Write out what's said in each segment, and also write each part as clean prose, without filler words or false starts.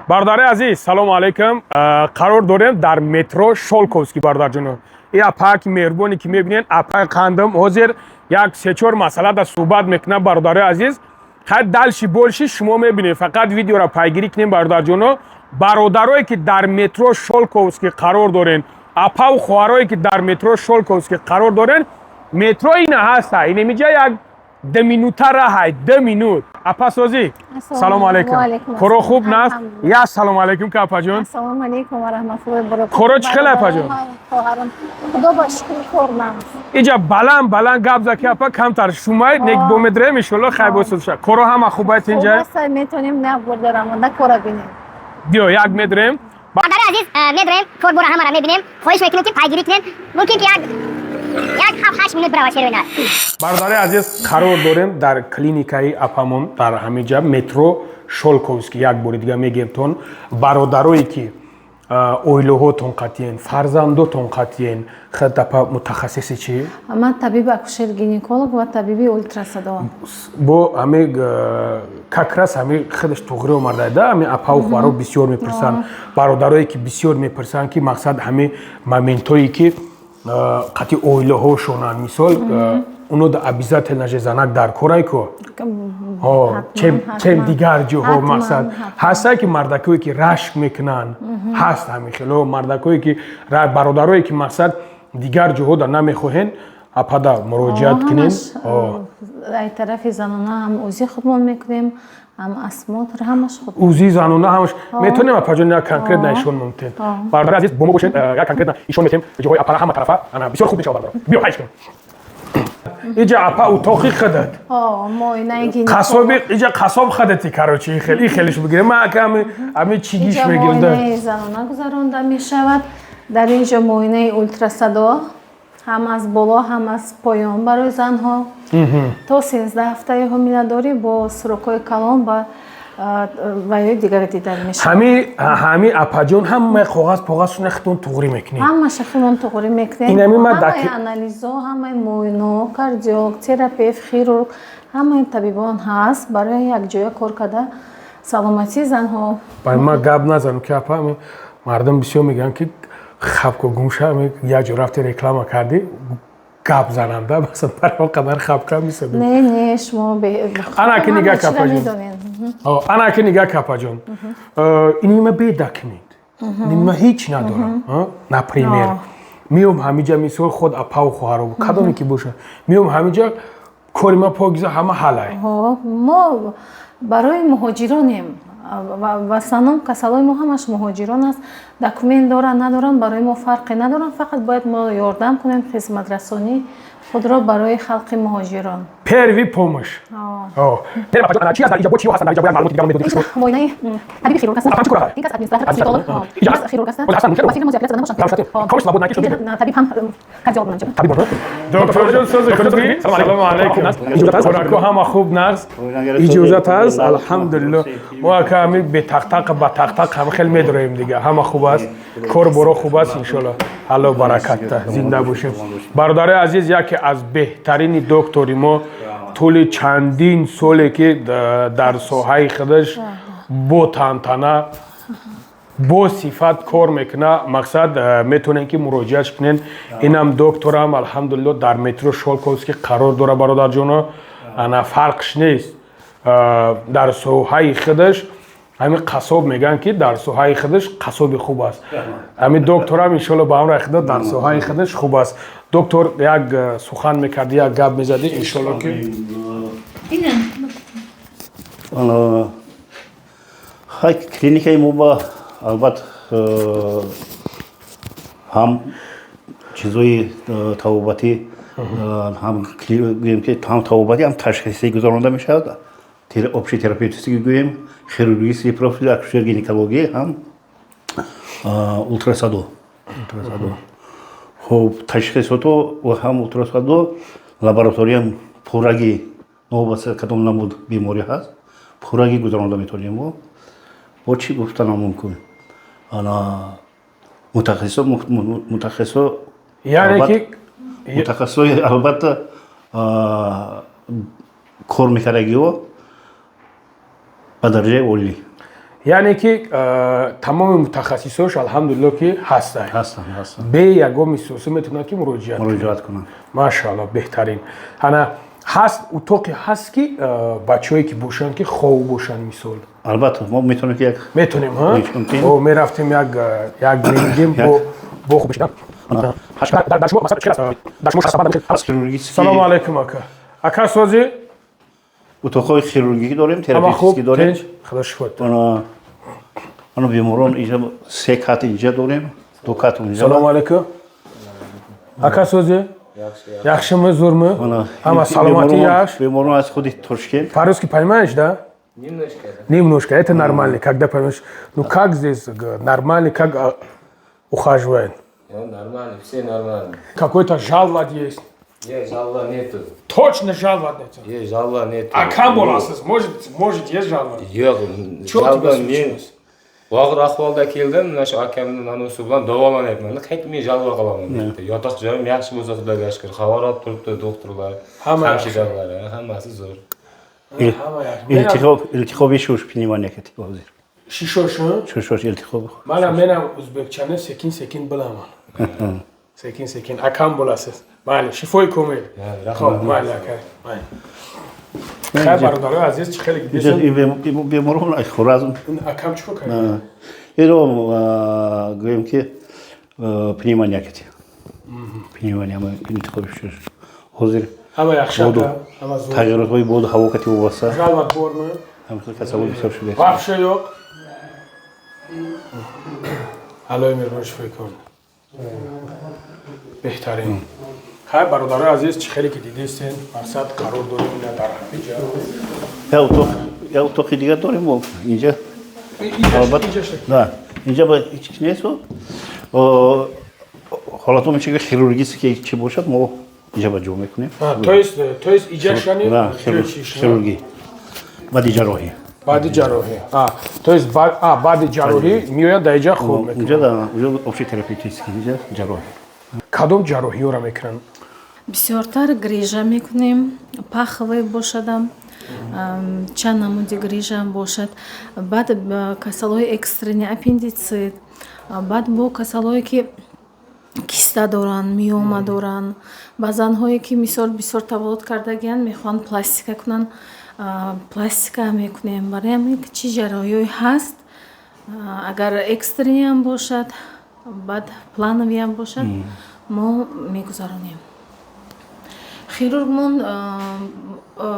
Бародари азиз, салому алейкум. Қарор дорем дар метро Шолковский бардар ҷуно. И апа ки меҳрубоне ки мебинен, апа қандам ҳозир як 3-4 масъала да суҳбат мекунам бародари азиз. Хай далши болши шумо мебинед. Фақат видеоро пайгирӣ кунем бардар ҷуно. Бародарое ки дар метро Шолковский қарор дорен, апа ва хоҳарое ки дар метро Шолковский қарор дорен, метро ина ҳаста. Ин миҷа як 2 минута раҳай, 2 минут. Апа созӣ. Салому алейкум. Коро хуб наст? Я салому алейкум ка апаҷон. Ассалому алейкум ва раҳматуллоҳи ва баракатуҳу. Коро чӣ хел апаҷон? Хоҳарам. Худо ба шукри кор намс. Иҷа баланд гап заки апа камтар шумай нек бо медрем иншаллоҳ хай босуша. Коро ҳама хубайт инҷа? Хуб метонем нақ бурдарам, да кора бинем. Биё як медрем. Бародари азиз, медрем, чор бора ҳамаро мебинем. Хоҳиш мекунем ки пайгирӣ кунем. Мумкин ки як 7-8 минут биравад шерӯйна. Бародари азиз, қарор дорем дар клиникаи апамон дар ҳамиҷа метро Шолковский. Як бори дига мегем тон бародарое ки оилаҳотон қатъиен, фарзандотон қатъиен, хад апа мутахассиси чӣ? Ман табиби акушер гинеколог ва табиби ултрасадо. Бо ҳаме как раз ҳаме худаш туғри омарда да, ҳаме апа ва хоҳаро бисёр мепурсанд. Бародарое ки бисёр мепурсанд ки мақсад ҳаме моментое ки қатъи оилаҳошонанд. Мисол уно да обязательно же занак дар корай ко чем дигар ҷоҳо мақсад ҳастае ки мардакое ки рашк мекунанд, ҳаст ҳами хело мардакое ки бародарое ки мақсад дигар ҷоҳо да намехоҳен апада муроҷиат кунем. Ай тарафи занона ҳам узи худмон мекунем, ҳам осмотр ҳамаш худ. Узи занона ҳамаш метонем апаҷон як конкретна ишон мумтен. Бародари азиз бо мо бошед, як конкретна ишон метем ҷоҳои апара ҳама тарафа ана бисёр хуб мешавад бардар. Биё ҳайш кунем. Иҷа апа утоқи хадат. Моинаи гинеколог. Қасоби иҷа қасоб хадати карочи и хелиш бигирем. Ма аками ами чигиш мегирем да. Моинаи занона гузаронда мешавад. Дар инҷо моинаи ултрасадо ҳам аз боло, ҳам аз поён барои занҳо. То 13 ҳафтаи ҳомиладорӣ бо сурокҳои калон ба ваёи дигар дидан мешавад. Ҳами апаҷон ҳамаи қоғаз-поғазшона хитон туғрӣ мекунем. Ҳамаша худмон туғрӣ мекунем. Ҳамаи анализо, ҳамаи муоино, кардиолог, терапевт, хирург, ҳамаи табибон ҳаст барои якҷоя кор карда саломатии занҳо. Бай ма гап назанам ки апа мардум бисёр мегӯянд ки хабко гумша як ҷо рафти реклама кардӣ гап зананда масалан баро қадар хабка мисад. Не шумо анаки нигаҳ капаҷон. Анаки нигаҳ капаҷон. Инима бедакнед. Инима ҳеҷ надорам. Например меом ҳамиҷа мисол худ апа ва хоҳаро кадоме ки бошад меом ҳамиҷа кори ма покиза ҳама ҳалай. Мо барои муҳоҷиронем. ва саном касалои мо ҳамаш муҳоҷирон аст. Документ доранд надоранд барои мо фарқе надоранд. Фақат бояд мо ёрдам кунем хизматрасонӣ худро барои халқи муҳоҷирон. Первый помощь. Чи аст дар иҷо бо чиё ҳастанд дар иҷо бояд маълумоти дигарро медодед? Моинаи табиби хирург ҳастанд. Апа чӣ кор ҳастанд? Ин кас администратор, психолог, хирург ҳастанд. Васила мо зиёдат зада набошанд. Камош лабод накиш шуд. Табиб ҳам кардиолог ман. Табиб бор. Докторҷон созӣ кунед. Салому алейкум. Иҷозат аст? Корако ҳама хуб наст? Иҷозат аст? Алҳамдулиллоҳ. Мо аками бетақтақ ба тақтақ ҳам хел медороем дига. Ҳама хуб аст. Кор боро хуб аст иншаллоҳ. Алло баракатта зинда бошем. Бародари азиз, яке аз беҳтарини доктори мо тӯли чандин соле ки дар соҳаи худаш бо тантана бо сифат кор мекуна. Мақсад метонен ки муроҷиатш кунен. Инам докторам алҳамдулиллоҳ дар метро Шолковский қарор дора бародарҷоно. Ана фарқш нест. Дар соҳаи худаш ҳамин қасоб мегӯянд ки дар соҳаи худаш қасоби хуб аст. Ҳамин докторам иншаллоҳ ба ҳамроҳи худо дар соҳаи худаш хуб аст. Доктор як сухан мекарди, як гап мезади иншаллоҳ ки ҳай клиникаи мо ба албат ҳам чизои табобатӣ ҳам табобатӣ ҳам ташхисӣ гузаронда мешавад. Общий терапевтистики гӯем, хирургический профил, акушер гинекология ҳам ултрасадо. Хуб ташхисото ва ҳам ултрасадо лабораторияам пурраги новобаста кадом намуд беморӣ ҳаст пурраги гузаронда метавонем мо. Бо чӣ гуфтанам мумкин? Ана мутахассисо яъне ки мутахассисои албатта кор мекардагиҳо ба дараҷаи олӣ. яъне ки тамоми мутахассисош алҳамдулилло ки ҳастанд. ҳастанд. бе ягон мисоси метавонад ки муроҷиат кунанд. машаалло беҳтарин. Ана ҳаст утоқе ҳаст ки бачаҳое ки бошанд ки хов бошанд мисол. албатта мо метавонем ки як метонем мерафтем як мегем бо хуб бишидам. дар шумо масъал чӣ аст? дар шумо шахсабанд хирургический салому алайкум ака. Ака сози утоқҳои хирургӣ дорем, терапевтический дорем. худо шукр. ано беморон инҷа 3 кат инҷа дорем, 2 кат унҷа. салому алайкум. Ака сози яхшими зурми? Ҳама саломатӣ яхш? Беморон аз худи Тошкент. По-русски понимаешь, да? Немножко. Это нормально. Когда понимаешь, ну как здесь нормально, как ухаживают? Нормально, все нормально. Какой-то жалват есть. Есть, жалва нету. Точно жалват нет. Есть, жалва нету. А камболасыз, может есть жалва? Yo'q, Чё жалва тебе men случилось? og'ir ahvolda keldim, mana shu akamning nanosi bilan davolanyapman. Qaytmay jalva qilaman dedi. Yotoq joyim yaxshi bo'lsa Xudoga shukr. Xabarot turibdi doktorlar, hamshiralar, hammasi zo'r. илтихоби шуш пневмония кетиб ҳозир. Шишоши? Шуш илтихоб. Менам ӯзбекчани секин биламан. Секин. Акам bo'lasiz. Mayli, shifoy ko'ming. Xo'p, mayli aka. Mayli. Xayr barodaroy aziz, chiqaylik desam. Bemorон Xorazm. Akam chiko qiladi. Edo go'yim ki pnevmoniya ketdi. Pnevmoniya iltihоби шуш. Hozir Hamma yaxshi aka. Hamma zo'r. тағйиротҳои боду ҳаво кетиб вобаста. Жалват bormi? Ҳамин тасаввур бисёр шуда. Вообще yo'q. Аллоҳ меҳрубон шифои кун. بهترین. خیر برادرای عزیز چه خیلی که دیدین مقصد قرار داریم در همینجا. یا اتاقی دیگه داریم ما اینجا. نه اینجا با هیچ نیست و حالاتون میشه که خیروورگی چی باشد ما اینجا با جمع میکنیم. تو است اینجا شانی؟ نه خیروورگی. بعد جراحی. بعد جراحی. تو است بعد جراحی میاد در اینجا خوب میکنه. اینجا افشی تراپیوتیسکی اینجا جراحی. کدوم جراحی‌ها میکنن؟ بسیارتر گریژه میکنیم، پخوی باشدم، چند نمودی گریژه هم باشد. بعد کسالای اکسترینی اپندیسیت، بعد با کسالایی که کیسته دارن، میوما دارن، بازنهایی که بسیار تولد کردگیان میخوان پلاستیکه کنن، پلاستیکه میکنیم. برای همین که چی جراحی هست، اگر اکسترینی هم باشد، بعد планови هم باشد ما میگذارونیم. خیروورگمون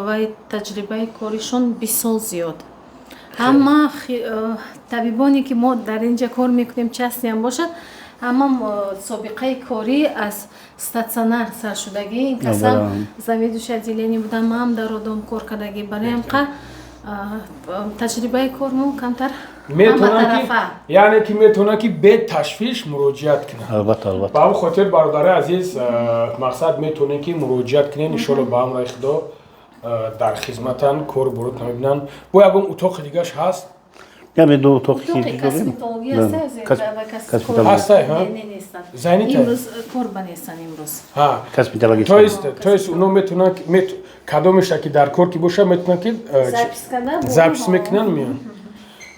و تجربه کاریشون بسیار زیاد. اما طبیبانی که ما در اینجا کار میکنیم چستی هم باشد، اما سابقه کاری از استاتسیونر سر شدگی این کسان заведующий отделение بودن، ما هم در آدم کار کردگی. برای همقدر تجربه کارمون کمتر یعنی که میتونه که به تشویش مراجعت کنه. البته با اون خاطر برادر عزیز مقصد میتونه که مراجعت کنین ان شاء الله با امر خدا در خدمتن کار برات نمیبینن. با یگون اتاق دیگه‌اش هست. یعنی دو اتاق دیگه داریم. هست ها؟ زنی تا امروز قربان هستن امروز. ها. کاسمتولوژی. تو است اونو میتونه کدومش که در کار کی باشه میتونه که زپس میکنن میان.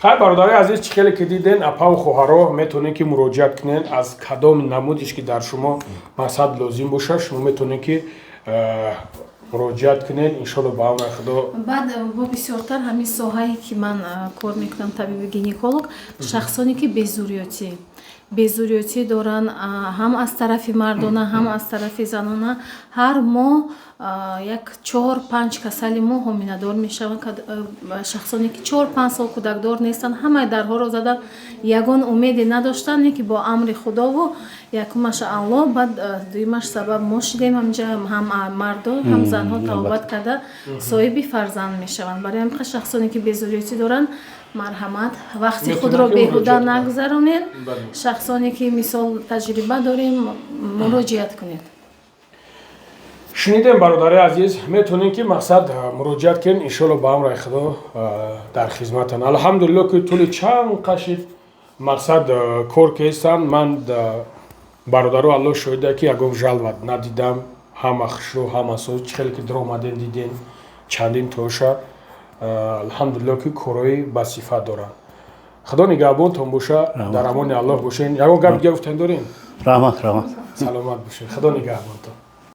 خیر برادرای عزیز چه خیلی که دیدین اپا و خواهرها میتونین که مراجعت کنین از کدام نمودش که در شما مقصد لازم باشه شما میتونین که مراجعت کنین ان شاء الله با امر خدا. بعد با بسیارتر همین ساحه‌ای که من کار میکنم طبیب گینکولوگ، شخصانی که безурётӣ доранд, ҳам аз тарафи мардона, ҳам аз тарафи занона, ҳар моҳ як 4-5 касали мо ҳомиладор мешаванд. Шахсоне ки 4-5 сол кӯдакдор нестанд, ҳамаи дарҳоро задан, ягон умеде надоштанд ки бо амри худову якумаш Аллоҳ, баъд дуюмаш сабаб мо шидем ҳамҷа ҳам мардо ҳам занҳо тавбат карда соҳиби фарзанд мешаванд. Барои ҳамин шахсоне ки безурётӣ доранд, марҳамат, вақти худро беҳуда нагзаронед. шахсоне ки мисол таҷриба дорем муроҷиат кунед. шунидем бародари азиз, метонем ки мақсад муроҷиат кунед, иншоалло ба амри худо дар хизматан. алҳамдулиллоҳ ки тӯли чанд қашид мақсад кор кестанд. ман бародару аллоҳ шоҳида ки ягон жалват надидам. ҳама хушрӯ ҳама соз хеле ки даромаден дидем чандин тоша. алҳамдулиллоҳ ки корҳои басифат доранд. خدا نگهبانتون باشه در امان الله باشین یگان گپ گفتن دارین رحمت سلامت باشین خدا نگهبانتون